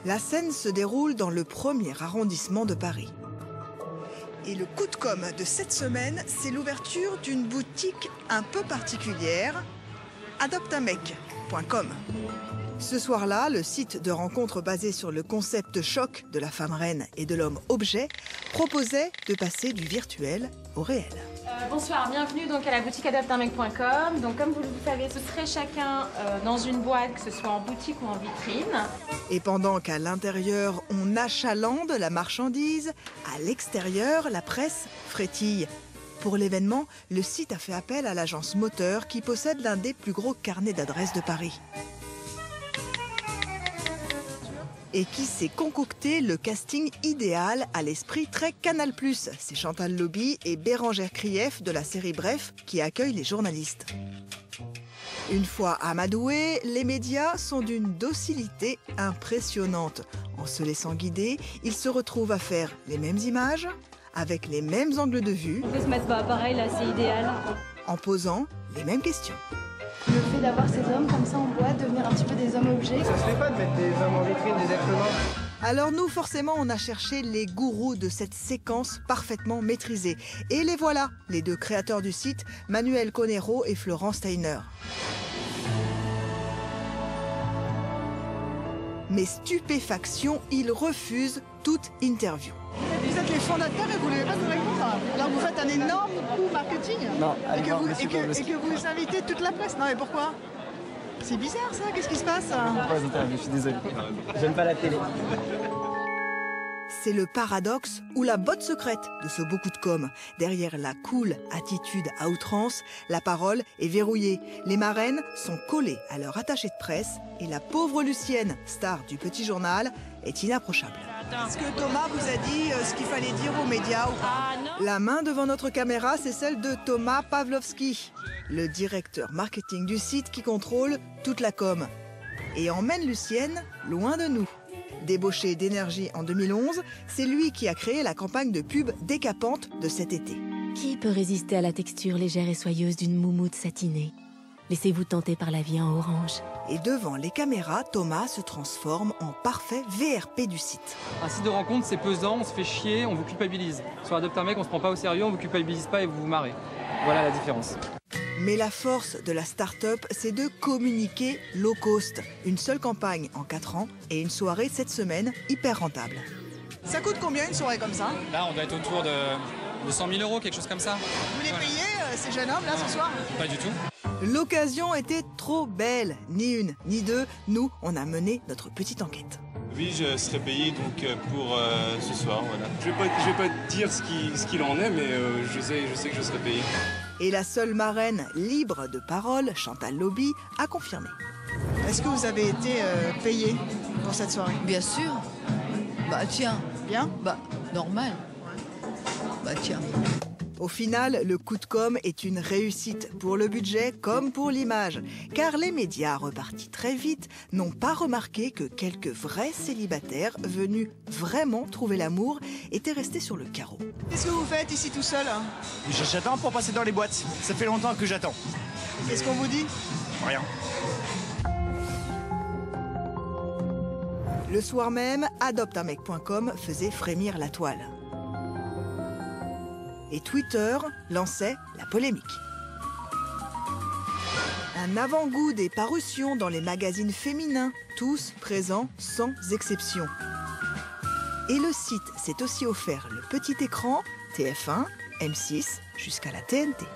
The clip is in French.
La scène se déroule dans le 1er arrondissement de Paris. Et le coup de com' de cette semaine, c'est l'ouverture d'une boutique un peu particulière, adopteunmec.com. Ce soir-là, le site de rencontre basé sur le concept choc de la femme reine et de l'homme objet proposait de passer du virtuel au réel. Bonsoir, bienvenue donc à la boutique adopteunmec.com. Donc comme vous le savez, ce serait chacun dans une boîte, que ce soit en boutique ou en vitrine. Et pendant qu'à l'intérieur, on achalande la marchandise, à l'extérieur, la presse frétille. Pour l'événement, le site a fait appel à l'agence Moteur qui possède l'un des plus gros carnets d'adresses de Paris. Et qui s'est concocté le casting idéal à l'esprit très Canal+. C'est Chantal Lobby et Bérangère Krief de la série Bref qui accueillent les journalistes. Une fois amadoués, les médias sont d'une docilité impressionnante. En se laissant guider, ils se retrouvent à faire les mêmes images, avec les mêmes angles de vue. On peut se mettre pareil, là c'est idéal. En posant les mêmes questions. Le fait d'avoir ces hommes comme ça en boîte, devenir un petit peu des hommes objets. Ça se fait pas de mettre des hommes en vitrine, des êtres humains. Alors nous, forcément, on a cherché les gourous de cette séquence parfaitement maîtrisée. Et les voilà, les deux créateurs du site, Manuel Conero et Florent Steiner. Mais stupéfaction, ils refusent toute interview. Vous êtes les fondateurs et vous ne voulez pas nous répondre. Alors vous faites un énorme coup marketing. Non, et que vous invitez toute la presse. Non mais pourquoi? C'est bizarre ça, qu'est-ce qui se passe? Je suis désolé. J'aime pas la télé. C'est le paradoxe ou la botte secrète de ce beaucoup de com'. Derrière la cool attitude à outrance, la parole est verrouillée. Les marraines sont collées à leur attaché de presse et la pauvre Lucienne, star du petit journal, est inapprochable. Est-ce que Thomas vous a dit ce qu'il fallait dire aux médias ou pas? La main devant notre caméra, c'est celle de Thomas Pavlovski, le directeur marketing du site qui contrôle toute la com. Et emmène Lucienne loin de nous. Débauché d'énergie en 2011, c'est lui qui a créé la campagne de pub décapante de cet été. Qui peut résister à la texture légère et soyeuse d'une moumoute satinée? Laissez-vous tenter par la vie en orange. Et devant les caméras, Thomas se transforme en parfait VRP du site. Un site de rencontre, c'est pesant, on se fait chier, on vous culpabilise. Sur Adopte un mec, on se prend pas au sérieux, on vous culpabilise pas et vous vous marrez. Voilà la différence. Mais la force de la start-up, c'est de communiquer low cost. Une seule campagne en 4 ans et une soirée cette semaine hyper rentable. Ça coûte combien une soirée comme ça? Là, on doit être autour de 100 000 €, quelque chose comme ça. Vous les payez, ces jeunes hommes, là, ce soir? Pas du tout. L'occasion était trop belle. Ni une, ni deux. Nous, on a mené notre petite enquête. Oui, je serai payé donc pour ce soir, voilà. Je vais pas te dire ce qu'il en est, mais je sais que je serai payé. Et la seule marraine libre de parole, Chantal Lobby, a confirmé. Est-ce que vous avez été payé pour cette soirée? Bien sûr. Bah tiens. Bien? Bah normal. Bah tiens. Au final, le coup de com' est une réussite pour le budget comme pour l'image. Car les médias, repartis très vite, n'ont pas remarqué que quelques vrais célibataires venus vraiment trouver l'amour étaient restés sur le carreau. Qu'est-ce que vous faites ici tout seul? J'attends pour passer dans les boîtes. Ça fait longtemps que j'attends. Qu'est-ce qu'on vous dit? Rien. Le soir même, adopteunmec.com faisait frémir la toile. Et Twitter lançait la polémique. Un avant-goût des parutions dans les magazines féminins, tous présents sans exception. Et le site s'est aussi offert le petit écran, TF1, M6, jusqu'à la TNT.